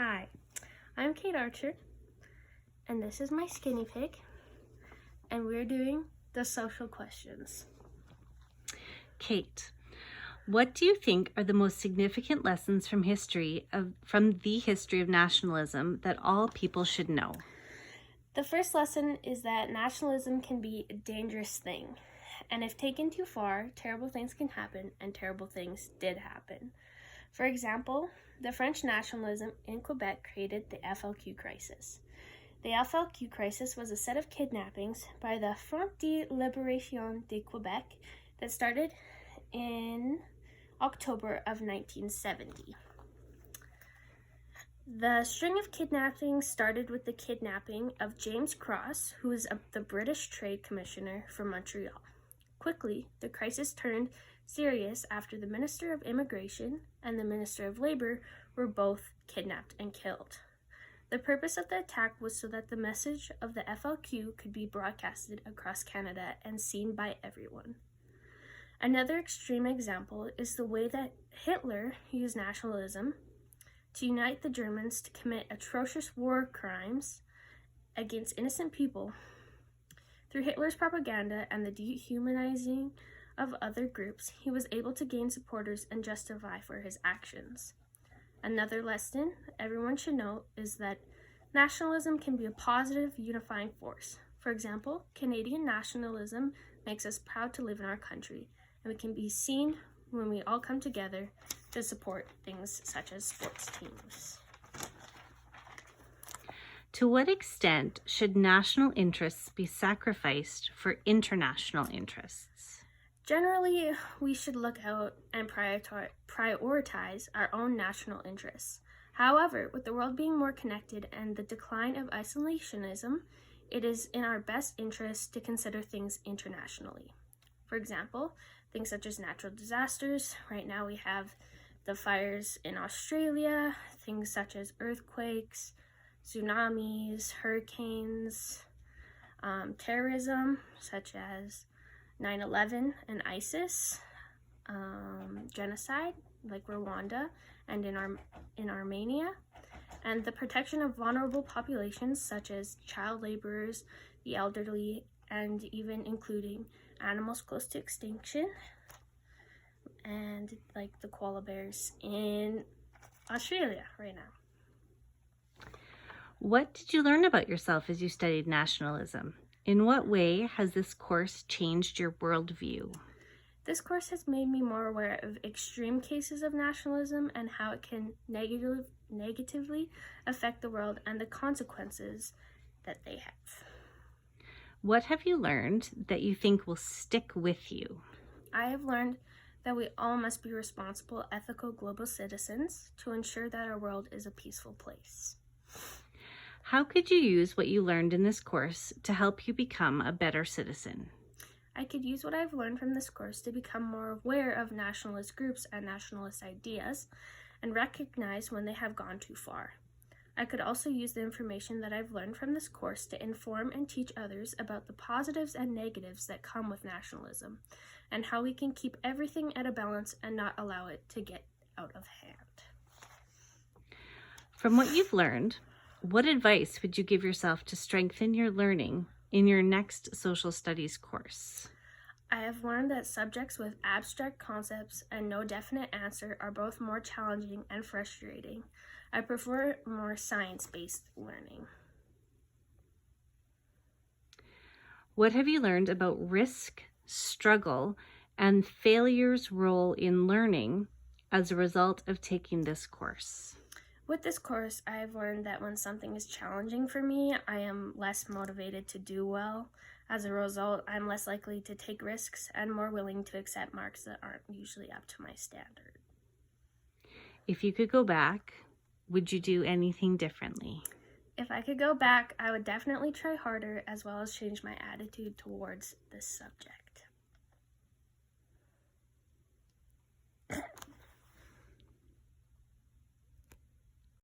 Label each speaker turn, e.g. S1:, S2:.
S1: Hi, I'm Kate Archer, and this is my skinny pig, and we're doing the social questions.
S2: Kate, what do you think are the most significant lessons from the history of nationalism that all people should know?
S1: The first lesson is that nationalism can be a dangerous thing, and if taken too far, terrible things can happen, and terrible things did happen. For example, the French nationalism in Quebec created the FLQ crisis. The FLQ crisis was a set of kidnappings by the Front de Libération de Québec that started in October of 1970. The string of kidnappings started with the kidnapping of James Cross, who was the British Trade Commissioner from Montreal. Quickly, the crisis turned serious after the Minister of Immigration and the Minister of Labor were both kidnapped and killed. The purpose of the attack was so that the message of the FLQ could be broadcasted across Canada and seen by everyone. Another extreme example is the way that Hitler used nationalism to unite the Germans to commit atrocious war crimes against innocent people. Through Hitler's propaganda and the dehumanizing of other groups, he was able to gain supporters and justify for his actions. Another lesson everyone should know is that nationalism can be a positive, unifying force. For example, Canadian nationalism makes us proud to live in our country, and we can be seen when we all come together to support things such as sports teams.
S2: To what extent should national interests be sacrificed for international interests?
S1: Generally, we should look out and prioritize our own national interests. However, with the world being more connected and the decline of isolationism, it is in our best interest to consider things internationally. For example, things such as natural disasters. Right now we have the fires in Australia, things such as earthquakes, tsunamis, hurricanes, terrorism such as 9/11 and ISIS, genocide like Rwanda and in Armenia, and the protection of vulnerable populations such as child laborers, the elderly, and even including animals close to extinction, and like the koala bears in Australia right now.
S2: What did you learn about yourself as you studied nationalism? In what way has this course changed your worldview?
S1: This course has made me more aware of extreme cases of nationalism and how it can negatively affect the world and the consequences that they have.
S2: What have you learned that you think will stick with you?
S1: I have learned that we all must be responsible, ethical global citizens to ensure that our world is a peaceful place.
S2: How could you use what you learned in this course to help you become a better citizen?
S1: I could use what I've learned from this course to become more aware of nationalist groups and nationalist ideas and recognize when they have gone too far. I could also use the information that I've learned from this course to inform and teach others about the positives and negatives that come with nationalism and how we can keep everything at a balance and not allow it to get out of hand.
S2: From what you've learned, what advice would you give yourself to strengthen your learning in your next social studies course?
S1: I have learned that subjects with abstract concepts and no definite answer are both more challenging and frustrating. I prefer more science-based learning.
S2: What have you learned about risk, struggle, and failure's role in learning as a result of taking this course?
S1: With this course, I have learned that when something is challenging for me, I am less motivated to do well. As a result, I'm less likely to take risks and more willing to accept marks that aren't usually up to my standard.
S2: If you could go back, would you do anything differently?
S1: If I could go back, I would definitely try harder as well as change my attitude towards this subject.